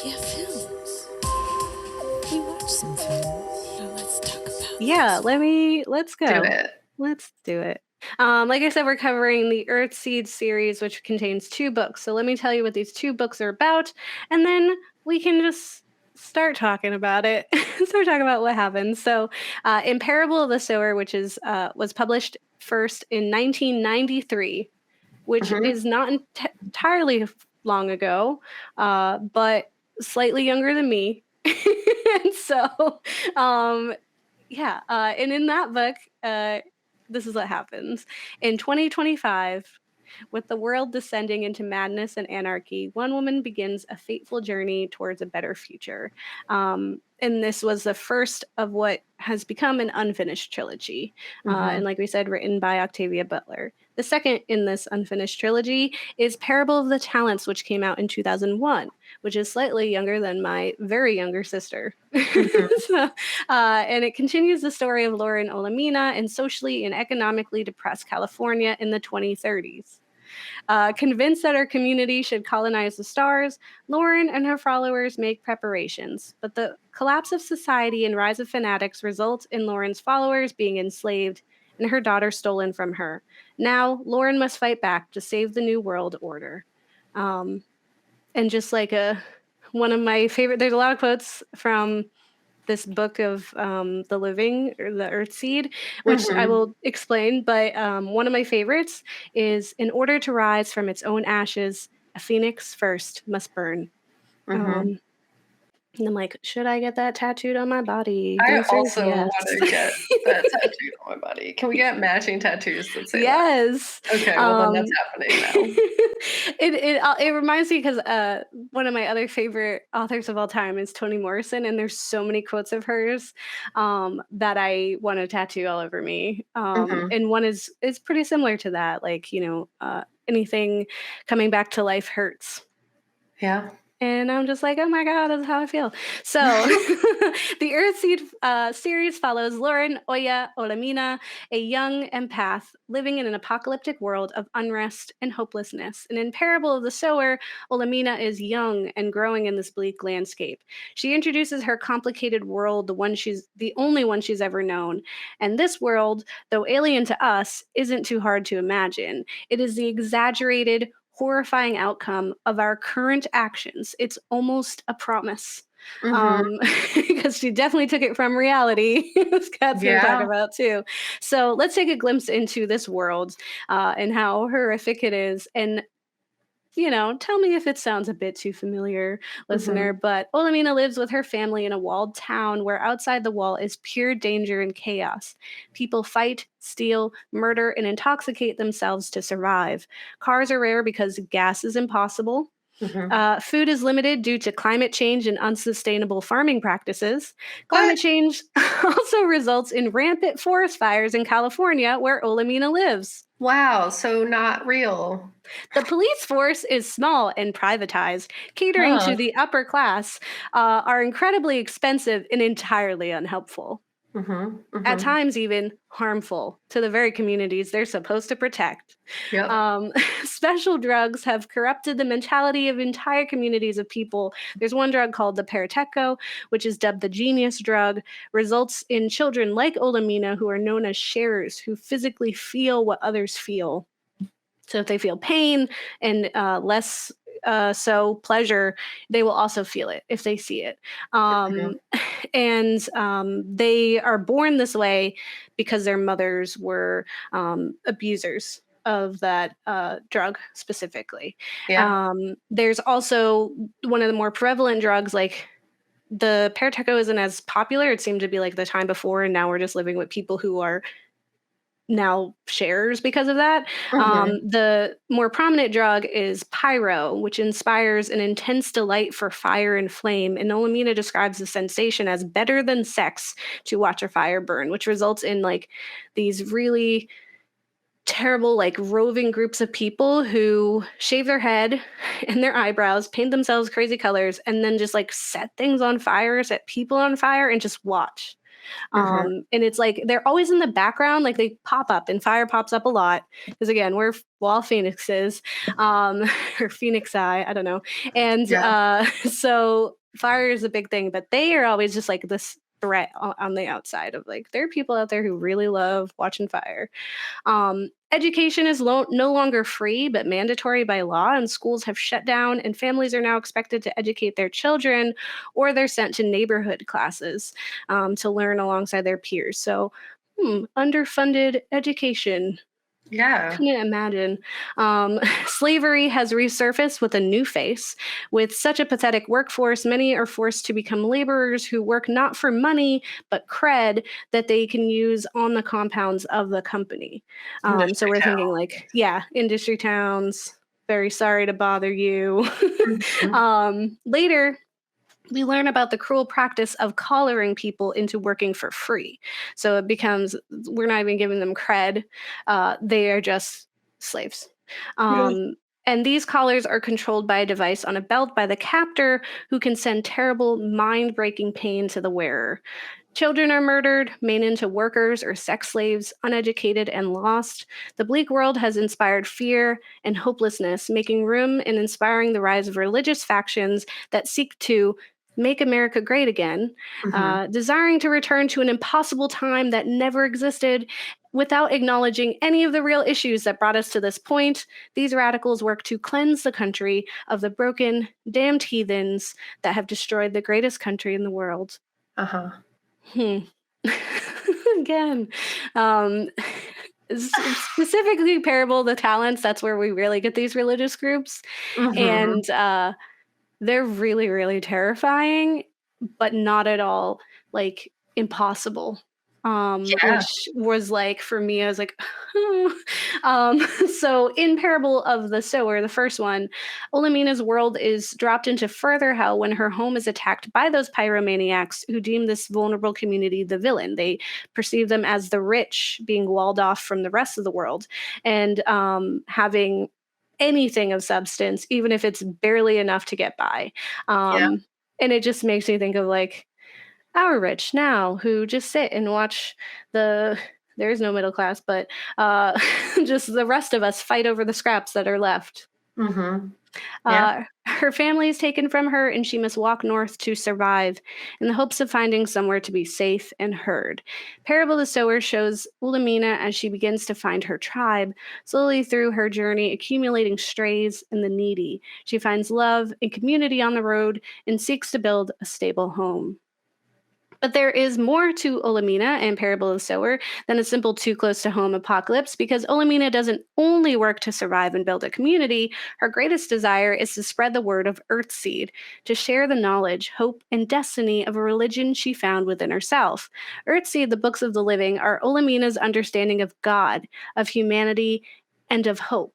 Yeah, films. We watched some films. Let's talk about Yeah, let's Do go. it. Let's do it. Like I said, we're covering the Earthseed series, which contains 2 books. So let me tell you what these 2 books are about, and then we can just start talking about it. Start talking about what happens. So, in Parable of the Sower, which was published first in 1993, which Mhm. is not entirely long ago, but slightly younger than me. And so, yeah, and in that book, this is what happens. In 2025, with the world descending into madness and anarchy, one woman begins a fateful journey towards a better future. And this was the first of what has become an unfinished trilogy. And like we said, written by Octavia Butler. The second in this unfinished trilogy is Parable of the Talents, which came out in 2001, which is slightly younger than my very younger sister. So, and it continues the story of Lauren Olemina in socially and economically depressed California in the 2030s. Convinced that her community should colonize the stars, Lauren and her followers make preparations. But the collapse of society and rise of fanatics result in Lauren's followers being enslaved and her daughter stolen from her. Now, Lauren must fight back to save the New World Order. And just like one of my favorite, there's a lot of quotes from this book of the living or the Earthseed, which I will explain. But one of my favorites is, in order to rise from its own ashes, a phoenix first must burn. And I'm like, should I get that tattooed on my body? I The answer is also yes. want to get that tattooed on my body. Can we get matching tattoos that say Yes. that? Okay, well then that's happening now. It reminds me because one of my other favorite authors of all time is Toni Morrison, and there's so many quotes of hers that I want to tattoo all over me. And one is pretty similar to that, like, anything coming back to life hurts. Yeah. And I'm just like, oh my God, that's how I feel. So the Earthseed series follows Lauren Oya Olemina, a young empath living in an apocalyptic world of unrest and hopelessness. And in Parable of the Sower, Olemina is young and growing in this bleak landscape. She introduces her complicated world, the only one she's ever known. And this world, though alien to us, isn't too hard to imagine. It is the exaggerated, horrifying outcome of our current actions. It's almost a promise. Because she definitely took it from reality. Scott's going to talk about too. So let's take a glimpse into this world and how horrific it is. And tell me if it sounds a bit too familiar, listener, but Olemina lives with her family in a walled town where outside the wall is pure danger and chaos. People fight, steal, murder, and intoxicate themselves to survive. Cars are rare because gas is impossible. Food is limited due to climate change and unsustainable farming practices. Climate change also results in rampant forest fires in California, where Olemina lives. Wow, so not real. The police force is small and privatized, catering to the upper class, are incredibly expensive and entirely unhelpful. At times even harmful to the very communities they're supposed to protect. Special drugs have corrupted the mentality of entire communities of people. There's one drug called the Parateco, which is dubbed the genius drug, results in children like Olemina who are known as sharers, who physically feel what others feel. So if they feel pain and less so pleasure, they will also feel it if they see it. And they are born this way because their mothers were abusers of that drug specifically. There's also one of the more prevalent drugs, like the Parateco isn't as popular. It seemed to be like the time before, and now we're just living with people who are now sharers because of that. The more prominent drug is pyro, which inspires an intense delight for fire and flame. And Olemina describes the sensation as better than sex to watch a fire burn, which results in like these really terrible, like roving groups of people who shave their head and their eyebrows, paint themselves crazy colors, and then just like set things on fire, set people on fire, and just watch. And it's like they're always in the background, like they pop up, and fire pops up a lot because again, we're wall phoenixes, or phoenix eye, I don't know. And so fire is a big thing, but they are always just like this threat on the outside of like there are people out there who really love watching fire. Education is no longer free, but mandatory by law, and schools have shut down, and families are now expected to educate their children, or they're sent to neighborhood classes to learn alongside their peers. So, underfunded education. Yeah. Couldn't imagine. Slavery has resurfaced with a new face. With such a pathetic workforce, many are forced to become laborers who work not for money, but cred that they can use on the compounds of the company. So we're thinking like, industry towns, very sorry to bother you. Later, we learn about the cruel practice of collaring people into working for free. So it becomes, we're not even giving them cred. They are just slaves. And these collars are controlled by a device on a belt by the captor, who can send terrible, mind-breaking pain to the wearer. Children are murdered, made into workers or sex slaves, uneducated and lost. The bleak world has inspired fear and hopelessness, making room and inspiring the rise of religious factions that seek to make America great again, desiring to return to an impossible time that never existed. Without acknowledging any of the real issues that brought us to this point, these radicals work to cleanse the country of the broken, damned heathens that have destroyed the greatest country in the world. Again, specifically Parable of the Talents, that's where we really get these religious groups. And they're really, really terrifying, but not at all like impossible. Which was like, for me, I was like, so in Parable of the Sower, the first one, Olemina's world is dropped into further hell when her home is attacked by those pyromaniacs who deem this vulnerable community the villain. They perceive them as the rich being walled off from the rest of the world, and having anything of substance, even if it's barely enough to get by. And it just makes me think of like, our rich now who just sit and watch there is no middle class, but just the rest of us fight over the scraps that are left. Her family is taken from her, and she must walk north to survive in the hopes of finding somewhere to be safe and heard. Parable of the Sower shows Olemina as she begins to find her tribe, slowly through her journey, accumulating strays and the needy. She finds love and community on the road and seeks to build a stable home. But there is more to Olemina and Parable of the Sower than a simple too close to home apocalypse, because Olemina doesn't only work to survive and build a community. Her greatest desire is to spread the word of Earthseed, to share the knowledge, hope, and destiny of a religion she found within herself. Earthseed, the books of the living, are Olemina's understanding of God, of humanity, and of hope.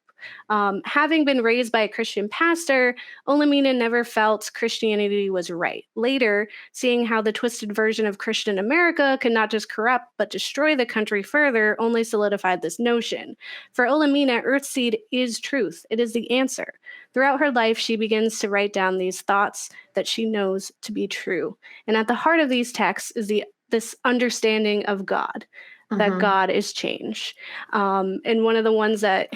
Having been raised by a Christian pastor, Olemina never felt Christianity was right. Later, seeing how the twisted version of Christian America could not just corrupt but destroy the country further only solidified this notion. For Olemina, Earthseed is truth. It is the answer. Throughout her life, she begins to write down these thoughts that she knows to be true. And at the heart of these texts is this understanding of God, that God is change. And one of the ones that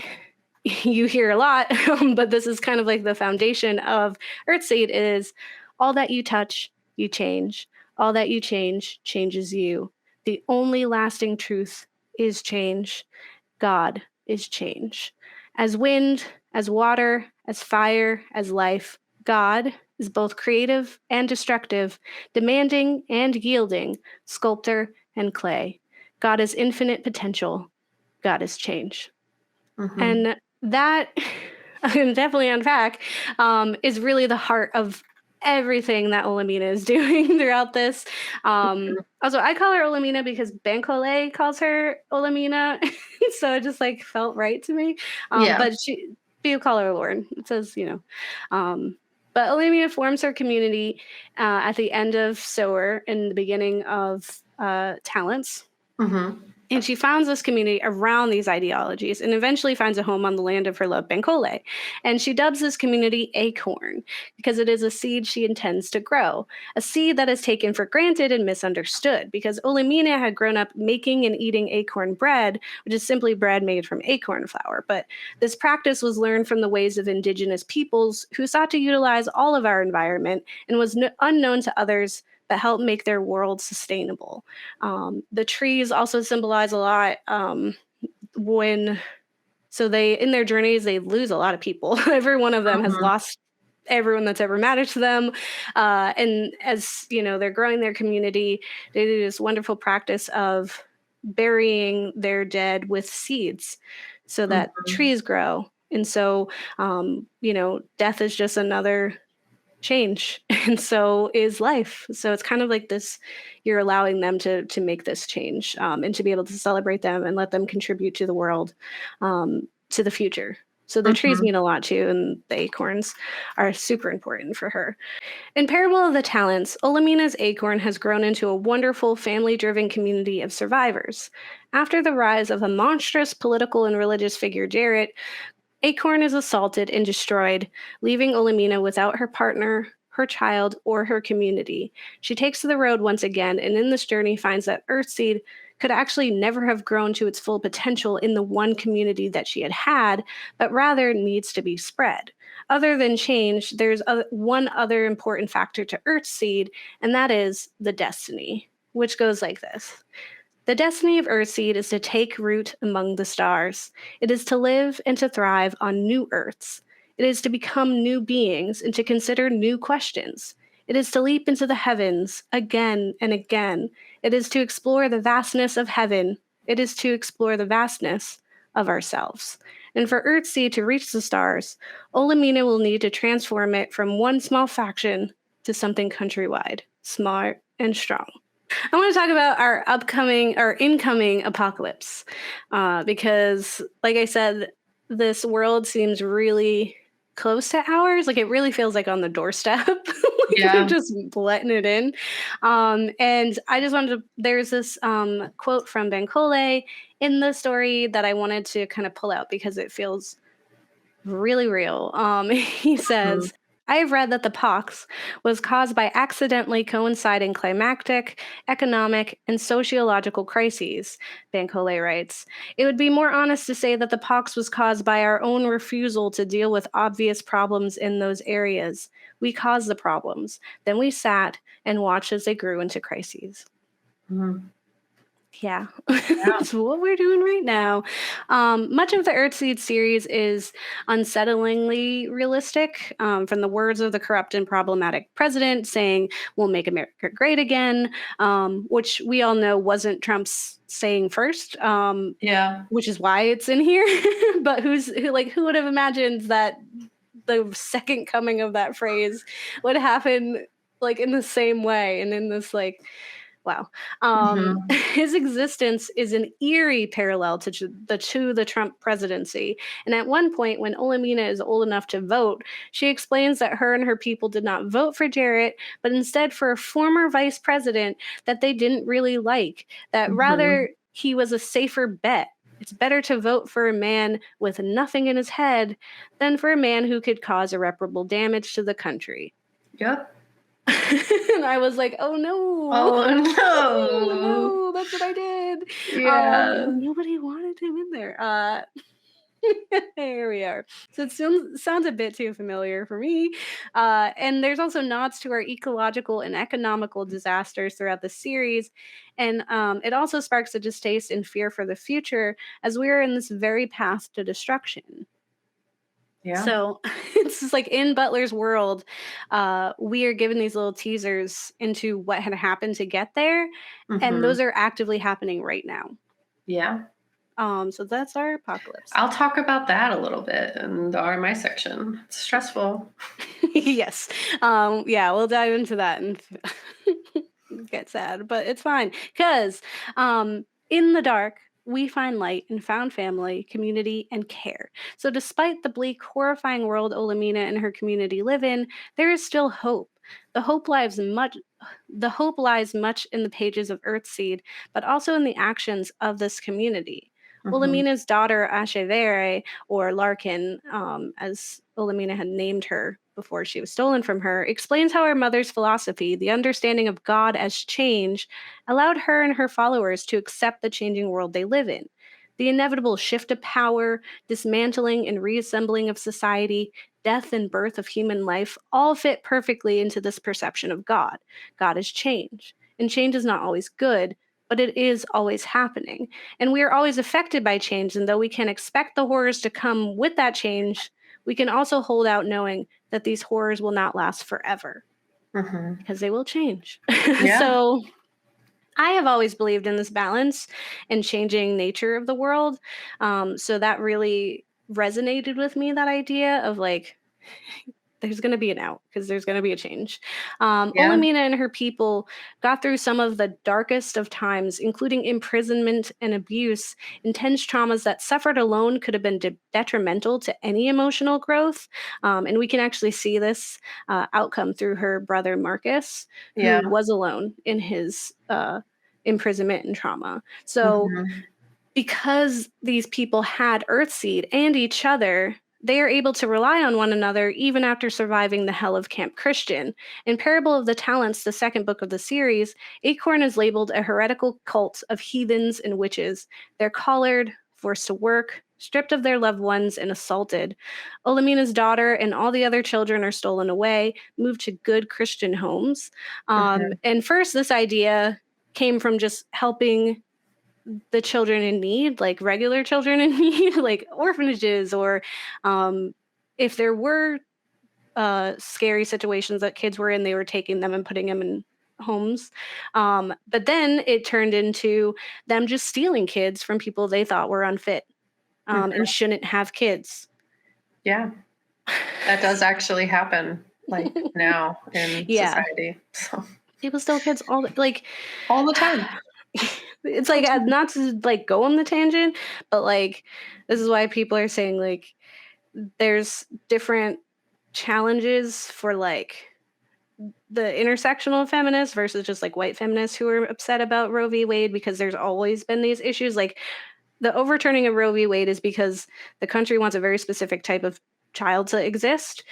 you hear a lot, but this is kind of like the foundation of Earthseed, is all that you touch, you change. All that you change changes you. The only lasting truth is change. God is change. As wind, as water, as fire, as life, God is both creative and destructive, demanding and yielding, sculptor and clay. God is infinite potential. God is change. And that, I can definitely unpack, is really the heart of everything that Olemina is doing throughout this. Also, I call her Olemina because Bankole calls her Olemina, so it just like felt right to me. But people call her Lord. It says, but Olemina forms her community at the end of Sower and the beginning of Talents. And she founds this community around these ideologies and eventually finds a home on the land of her love, Bankole. And she dubs this community Acorn because it is a seed she intends to grow, a seed that is taken for granted and misunderstood because Olemina had grown up making and eating acorn bread, which is simply bread made from acorn flour. But this practice was learned from the ways of indigenous peoples who sought to utilize all of our environment and was unknown to others that help make their world sustainable. The trees also symbolize a lot they in their journeys they lose a lot of people. Every one of them has lost everyone that's ever mattered to them. And as they're growing their community, they do this wonderful practice of burying their dead with seeds so that trees grow. And so, death is just another change, and so is life. So it's kind of like this, you're allowing them to make this change, and to be able to celebrate them and let them contribute to the world, to the future. So the trees mean a lot too, and the acorns are super important for her. In Parable of the Talents, Olemina's acorn has grown into a wonderful family-driven community of survivors. After the rise of a monstrous political and religious figure, Jarrett, Acorn is assaulted and destroyed, leaving Olemina without her partner, her child, or her community. She takes to the road once again, and in this journey finds that Earthseed could actually never have grown to its full potential in the one community that she had, but rather needs to be spread. Other than change, there's one other important factor to Earthseed, and that is the destiny, which goes like this. The destiny of Earthseed is to take root among the stars. It is to live and to thrive on new Earths. It is to become new beings and to consider new questions. It is to leap into the heavens again and again. It is to explore the vastness of heaven. It is to explore the vastness of ourselves. And for Earthseed to reach the stars, Olemina will need to transform it from one small faction to something countrywide, smart and strong. I want to talk about our incoming apocalypse, because, like I said, this world seems really close to ours. Like, it really feels like on the doorstep. They're just letting it in. And I just wanted to, there's this quote from Bankole in the story that I wanted to kind of pull out because it feels really real. He says, I have read that the pox was caused by accidentally coinciding climactic, economic, and sociological crises, Bankole writes. It would be more honest to say that the pox was caused by our own refusal to deal with obvious problems in those areas. We caused the problems. Then we sat and watched as they grew into crises. Yeah, that's what we're doing right now. Much of the Earthseed series is unsettlingly realistic, from the words of the corrupt and problematic president saying, we'll make America great again, which we all know wasn't Trump's saying first, which is why it's in here. But who would have imagined that the second coming of that phrase would happen like in the same way and in this like... Wow. His existence is an eerie parallel to the Trump presidency. And at one point, when Olemina is old enough to vote, she explains that her and her people did not vote for Jarrett, but instead for a former vice president that they didn't really like, that rather he was a safer bet. It's better to vote for a man with nothing in his head than for a man who could cause irreparable damage to the country. Yep. And I was like, oh no. That's what I did. Nobody wanted him in there. Here we are. So it sounds a bit too familiar for me. And there's also nods to our ecological and economical disasters throughout the series. And it also sparks a distaste and fear for the future as we are in this very path to destruction. Yeah. So it's just like in Butler's world, we are given these little teasers into what had happened to get there. And those are actively happening right now. Yeah. So that's our apocalypse. I'll talk about that a little bit in the RMI section. It's stressful. Yes. Yeah, we'll dive into that and get sad, but it's fine. Because in the dark, we find light and found family, community, and care. So despite the bleak, horrifying world Olemina and her community live in, there is still hope. The hope lies much in the pages of Earthseed, but also in the actions of this community. Olemina's daughter, Ashevere, or Larkin, as Olemina had named her before she was stolen from her, explains how her mother's philosophy, the understanding of God as change, allowed her and her followers to accept the changing world they live in. The inevitable shift of power, dismantling and reassembling of society, death and birth of human life all fit perfectly into this perception of God. God is change, and change is not always good, but it is always happening. And we are always affected by change, and though we can expect the horrors to come with that change, we can also hold out knowing that these horrors will not last forever, because they will change. Yeah. So I have always believed in this balance and changing nature of the world. So that really resonated with me, that idea of like, there's going to be an out because there's going to be a change. Olemina and her people got through some of the darkest of times, including imprisonment and abuse, intense traumas that suffered alone could have been detrimental to any emotional growth. And we can actually see this outcome through her brother Marcus, who was alone in his imprisonment and trauma. So because these people had Earthseed and each other, they are able to rely on one another even after surviving the hell of Camp Christian. In Parable of the Talents, the second book of the series, Acorn is labeled a heretical cult of heathens and witches. They're collared, forced to work, stripped of their loved ones, and assaulted. Olemina's daughter and all the other children are stolen away, moved to good Christian homes. And first, this idea came from just helping the children in need, like regular children in need, like orphanages, or if there were scary situations that kids were in, they were taking them and putting them in homes. But then it turned into them just stealing kids from people they thought were unfit and shouldn't have kids. Yeah, that does actually happen, like now in society. So. People steal kids all the time. It's like, not to like go on the tangent, but like this is why people are saying like there's different challenges for like the intersectional feminists versus just like white feminists who are upset about Roe v. Wade, because there's always been these issues. Like the overturning of Roe v. Wade is because the country wants a very specific type of child to exist,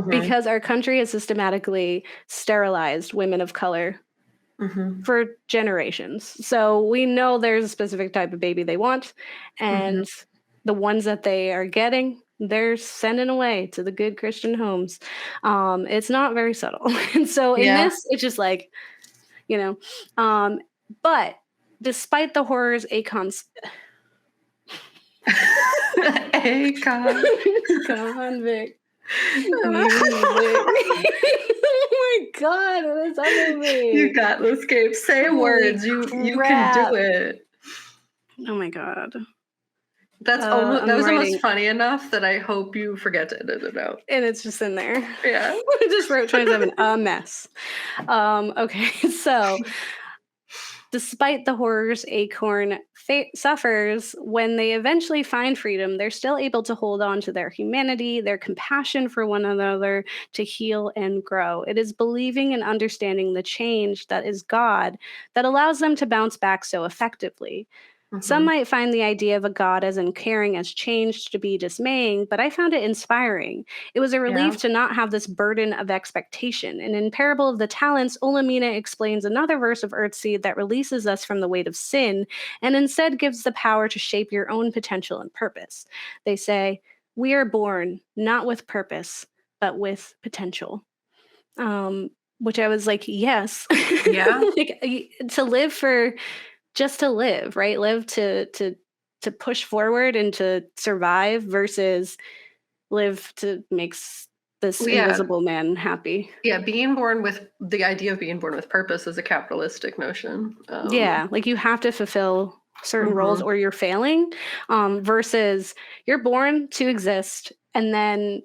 because our country has systematically sterilized women of color for generations. So we know there's a specific type of baby they want, and the ones that they are getting, they're sending away to the good Christian homes. It's not very subtle. And so in this, it's just like, you know, but despite the horrors, Acon's convict. Oh my God, what's up with me? You got this, Gabe. Say words. You can do it. Oh my God. That's almost, that was almost funny enough that I hope you forget to edit it out. And it's just in there. Yeah. I just wrote 27, a mess. Okay, so despite the horrors Acorn suffers, when they eventually find freedom, they're still able to hold on to their humanity, their compassion for one another, to heal and grow. It is believing and understanding the change that is God that allows them to bounce back so effectively. Some might find the idea of a God as uncaring as changed to be dismaying, but I found it inspiring. It was a relief to not have this burden of expectation. And in Parable of the Talents, Olemina explains another verse of Earthseed that releases us from the weight of sin and instead gives the power to shape your own potential and purpose. They say, we are born not with purpose, but with potential. Which I was like, yes. Yeah. Like, to live for... just to live, right? Live to push forward and to survive versus live to make this invisible man happy. Yeah, the idea of being born with purpose is a capitalistic notion. Like you have to fulfill certain roles or you're failing, versus you're born to exist and then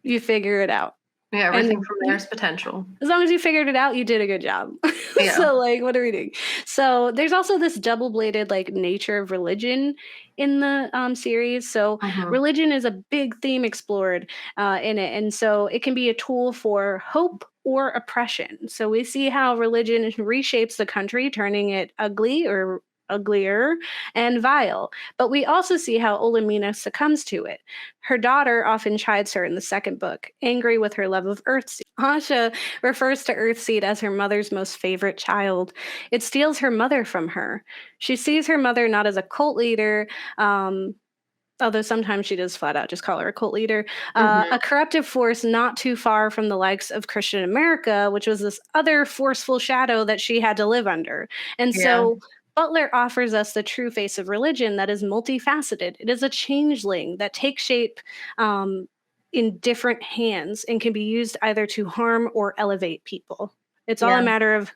you figure it out. Yeah, everything And from there is potential. as long as you figured it out, you did a good job. Yeah. So, like, what are we doing? So, there's also this double-bladed, like, nature of religion in the series. So, Mhm. religion is a big theme explored in it, and so it can be a tool for hope or oppression. So, we see how religion reshapes the country, turning it ugly or uglier and vile. But we also see how Olemina succumbs to it. Her daughter often chides her in the second book, angry with her love of Earthseed. Asha refers to Earthseed as her mother's most favorite child. It steals her mother from her. She sees her mother not as a cult leader, although sometimes she does flat out just call her a cult leader, Mhm. a corruptive force not too far from the likes of Christian America, which was this other forceful shadow that she had to live under. And Yeah. so Butler offers us the true face of religion that is multifaceted. It is a changeling that takes shape in different hands and can be used either to harm or elevate people. It's all a Yeah. matter of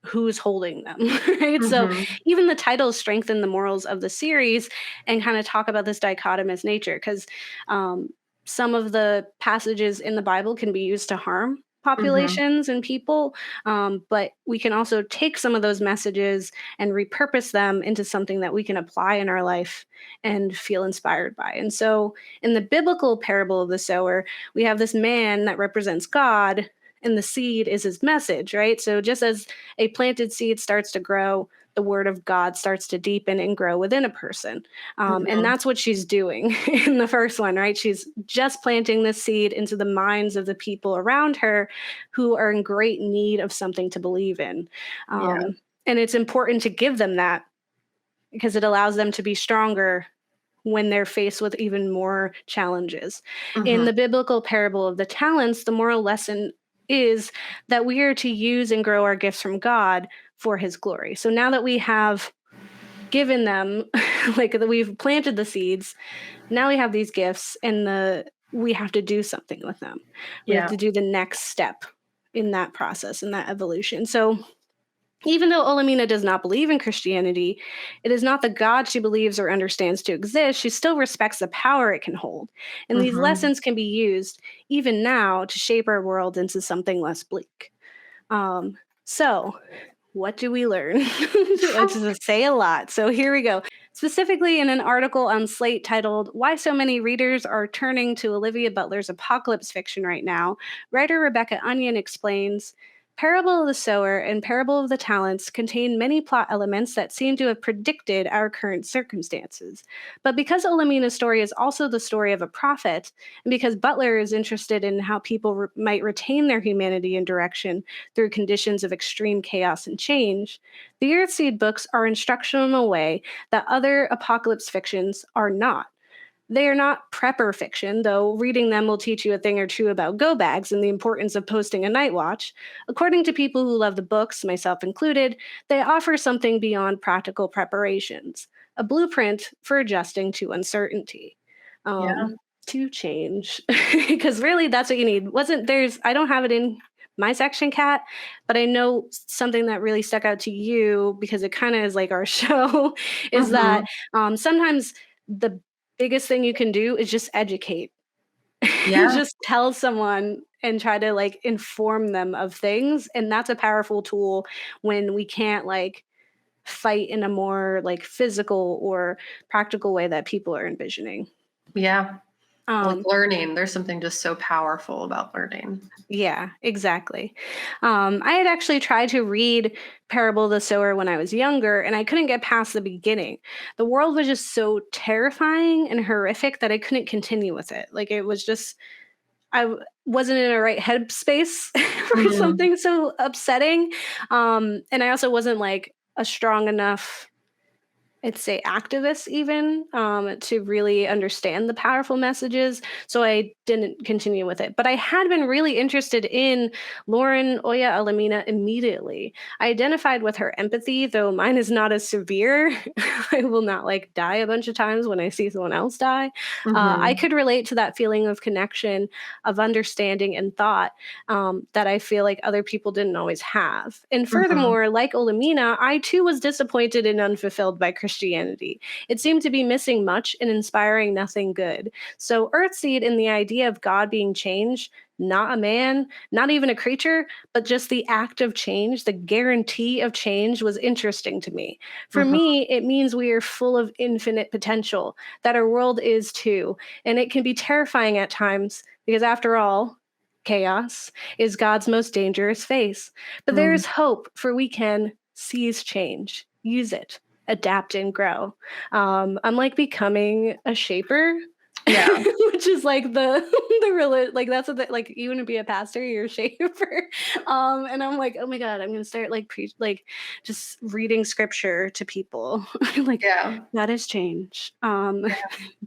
who's holding them, right? So Mhm. even the titles strengthen the morals of the series and kind of talk about this dichotomous nature because um, some of the passages in the Bible can be used to harm Mhm. populations and people, but we can also take some of those messages and repurpose them into something that we can apply in our life and feel inspired by. And so in the biblical parable of the sower, we have this man that represents God and the seed is his message, right? So just as a planted seed starts to grow, the word of God starts to deepen and grow within a person. And Mhm. that's what she's doing in the first one, right? She's just planting this seed into the minds of the people around her who are in great need of something to believe in. Yeah. And it's important to give them that because it allows them to be stronger when they're faced with even more challenges. In Mhm. the biblical parable of the talents, the moral lesson is that we are to use and grow our gifts from God for his glory. So now that we have given them, like that we've planted the seeds, now we have these gifts and we have to do something with them. We have Yeah. to do the next step in that process, in that evolution. So even though Olemina does not believe in Christianity, it is not the God she believes or understands to exist. She still respects the power it can hold. And these Mhm. lessons can be used even now to shape our world into something less bleak. So, what do we learn? Which is to say a lot. So, here we go. Specifically, in an article on Slate titled Why So Many Readers Are Turning to Olivia Butler's Apocalypse Fiction Right Now, writer Rebecca Onion explains Parable of the Sower and Parable of the Talents contain many plot elements that seem to have predicted our current circumstances. But because Olemina's story is also the story of a prophet, and because Butler is interested in how people might retain their humanity and direction through conditions of extreme chaos and change, the Earthseed books are instructional in a way that other apocalypse fictions are not. They are not prepper fiction, though reading them will teach you a thing or two about go bags and the importance of posting a night watch. According to people who love the books, myself included, they offer something beyond practical preparations, a blueprint for adjusting to uncertainty. Yeah. To change. Because really that's what you need. I don't have it in my section, Kat, but I know something that really stuck out to you because it kind of is like our show is that Mhm. sometimes the biggest thing you can do is just educate. Yeah. Just tell someone and try to like inform them of things. And that's a powerful tool when we can't like fight in a more like physical or practical way that people are envisioning. Yeah. Like Um, learning. There's something just so powerful about learning. Yeah, exactly. I had actually tried to read Parable of the Sower when I was younger, and I couldn't get past the beginning. The world was just so terrifying and horrific that I couldn't continue with it. Like it was just, wasn't in a right headspace for Mhm. something so upsetting. And I also wasn't like a strong enough, I'd say activists even to really understand the powerful messages. So I didn't continue with it. But I had been really interested in Lauren Oya Alamina immediately. I identified with her empathy, though mine is not as severe. I will not like die a bunch of times when I see someone else die. I Mhm. could relate to that feeling of connection, of understanding and thought that I feel like other people didn't always have. And Mhm. furthermore, like Olemina, I too was disappointed and unfulfilled by Christianity Christianity. It seemed to be missing much and inspiring nothing good. So Earthseed and the idea of God being changed, not a man, not even a creature, but just the act of change, the guarantee of change was interesting to me. For Mhm. me, it means we are full of infinite potential, that our world is too. And it can be terrifying at times because, after all, chaos is God's most dangerous phase. But there Mm. is hope, for we can seize change, use it, adapt, and grow. I'm like becoming a shaper. Yeah. Which is like the real, like that's what like you want to be a pastor, you're a shaper. And I'm like, oh my god, I'm gonna start like preach, like just reading scripture to people. Like, Yeah. that is change.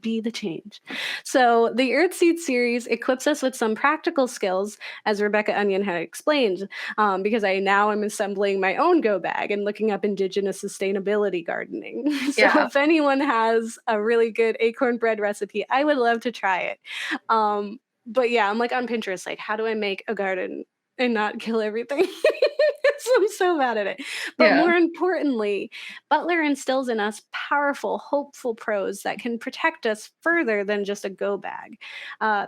Be the change. So the Earthseed series equips us with some practical skills, as Rebecca Onion had explained, because I now am assembling my own go bag and looking up indigenous sustainability gardening. So Yeah. if anyone has a really good acorn bread recipe, I would love to try it. But yeah, I'm like on Pinterest, like, how do I make a garden and not kill everything? So I'm so bad at it. But Yeah. more importantly, Butler instills in us powerful, hopeful prose that can protect us further than just a go bag.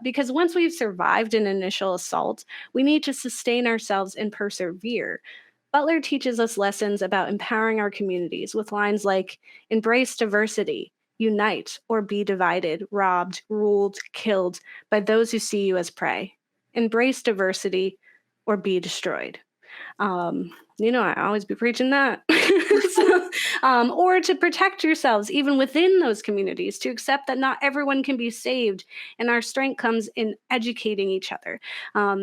Because once we've survived an initial assault, we need to sustain ourselves and persevere. Butler teaches us lessons about empowering our communities with lines like embrace diversity, unite or be divided, robbed, ruled, killed by those who see you as prey. Embrace diversity or be destroyed. I always be preaching that. So, or to protect yourselves, even within those communities, to accept that not everyone can be saved, and our strength comes in educating each other.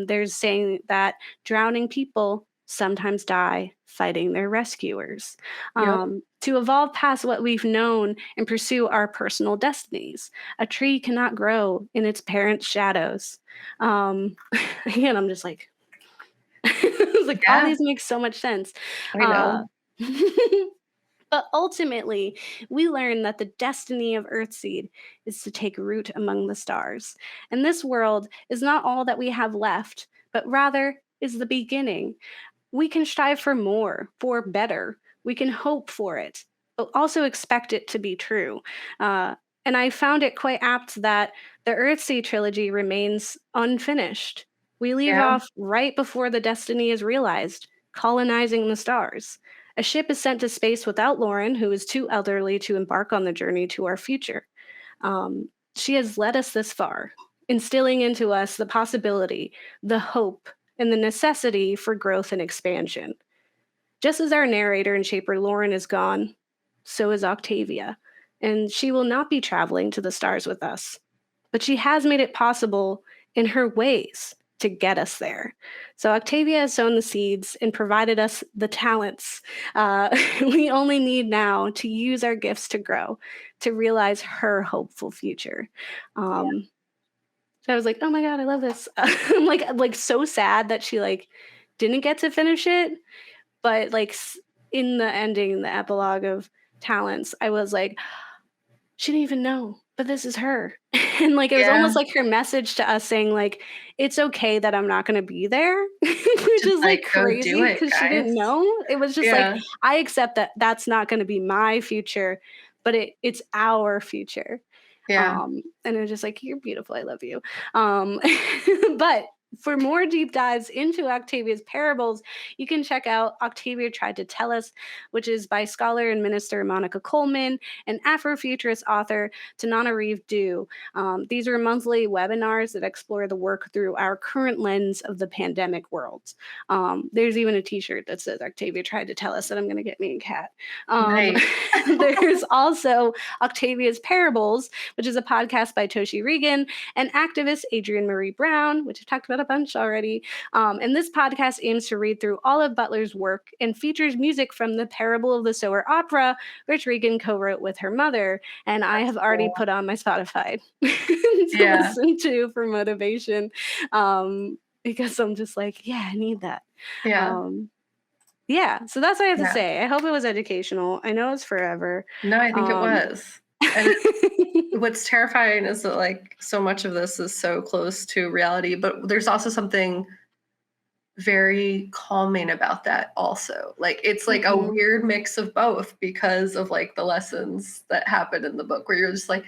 There's saying that drowning people sometimes die fighting their rescuers. Yep. To evolve past what we've known and pursue our personal destinies. A tree cannot grow in its parent's shadows. Again, I'm just like, like, all Yeah. these make so much sense. I know. But ultimately, we learn that the destiny of Earthseed is to take root among the stars. And this world is not all that we have left, but rather is the beginning. We can strive for more, for better. We can hope for it, but also expect it to be true. Uh, and I found it quite apt that the Earthsea trilogy remains unfinished. We leave Yeah. off right before the destiny is realized, colonizing the stars. A ship is sent to space without Lauren, who is too elderly to embark on the journey to our future. She has led us this far, instilling into us the possibility, the hope, and the necessity for growth and expansion. Just as our narrator and shaper Lauren is gone, so is Octavia, and she will not be traveling to the stars with us. But she has made it possible in her ways to get us there. So Octavia has sown the seeds and provided us the talents. We only need now to use our gifts to grow, to realize her hopeful future. So I was like, oh my god, I love this. I'm like so sad that she like didn't get to finish it, but like in the ending, the epilogue of Talents, I was like, she didn't even know, but this is her. And like it was Yeah. almost like her message to us saying like, it's okay that I'm not going to be there, which Just is like go do crazy it, because she didn't guys. know. It was just like, Yeah. I accept that that's not going to be my future, but it's our future. Yeah. And it was just like, you're beautiful, I love you. But for more deep dives into Octavia's parables, you can check out Octavia Tried to Tell Us, which is by scholar and minister Monica Coleman and Afrofuturist author Tanana Reeve Dew. These are monthly webinars that explore the work through our current lens of the pandemic world. There's even a t-shirt that says Octavia Tried to Tell Us that I'm going to get me and Kat. Nice. There's also Octavia's Parables, which is a podcast by Toshi Regan and activist Adrienne Marie Brown, which I've talked about a bunch already. And this podcast aims to read through all of Butler's work and features music from the Parable of the Sower opera, which Regan co-wrote with her mother. And I have already put on my Spotify to listen to for motivation, because I'm just like, yeah, I need that. Yeah, so that's what I have to say. I hope it was educational. I know it's forever. No, I think it was. And what's terrifying is that like so much of this is so close to reality, but there's also something very calming about that also. Like it's like a weird mix of both because of like the lessons that happen in the book where you're just like,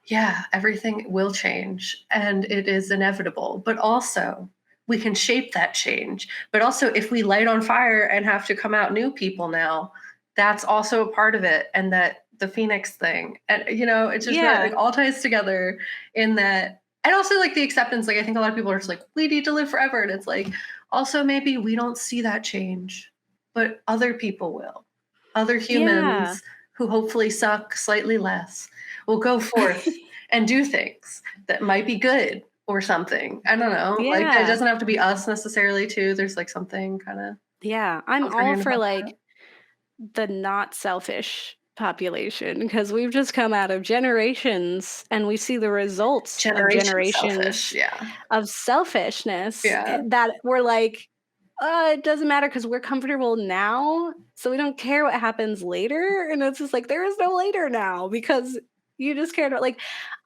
yeah, everything will change and it is inevitable, but also we can shape that change. But also if we light on fire and have to come out new people now, that's also a part of it. And that the Phoenix thing, and it's just like all ties together in that. And also like the acceptance, like I think a lot of people are just like, we need to live forever. And it's like, also maybe we don't see that change, but other people will. Other humans who hopefully suck slightly less will go forth and do things that might be good or something. I don't know. Like it doesn't have to be us necessarily too. There's like something kind of. Yeah. I'm all for like the not selfish population because we've just come out of generations and we see the results of generations of selfishness that we're like, it doesn't matter because we're comfortable now, so we don't care what happens later. And it's just like, there is no later now because you just cared about, like,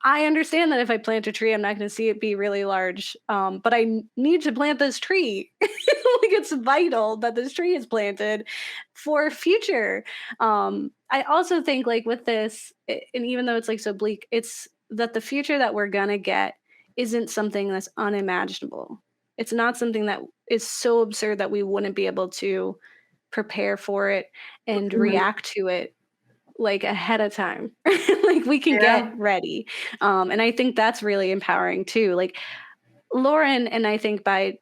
I understand that if I plant a tree, I'm not going to see it be really large, but I need to plant this tree. Like, it's vital that this tree is planted for future. I also think, like, with this, and even though it's like so bleak, it's that the future that we're gonna get isn't something that's unimaginable. It's not something that is so absurd that we wouldn't be able to prepare for it and react to it like ahead of time. Like we can get ready. And I think that's really empowering too. Like Lauren, and I think by,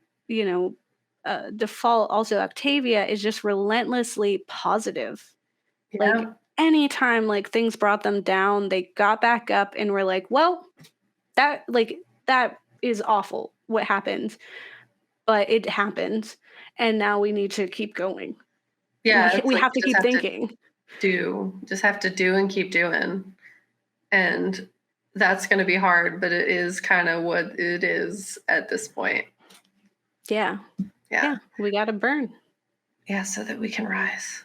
default, also Octavia is just relentlessly positive. Like anytime like things brought them down, they got back up and were like, well, that is awful what happened, but it happened. And now we need to keep going. Yeah. We have to keep thinking. Just have to do and keep doing. And that's going to be hard, but it is kind of what it is at this point. Yeah. We got to burn. Yeah, so that we can rise.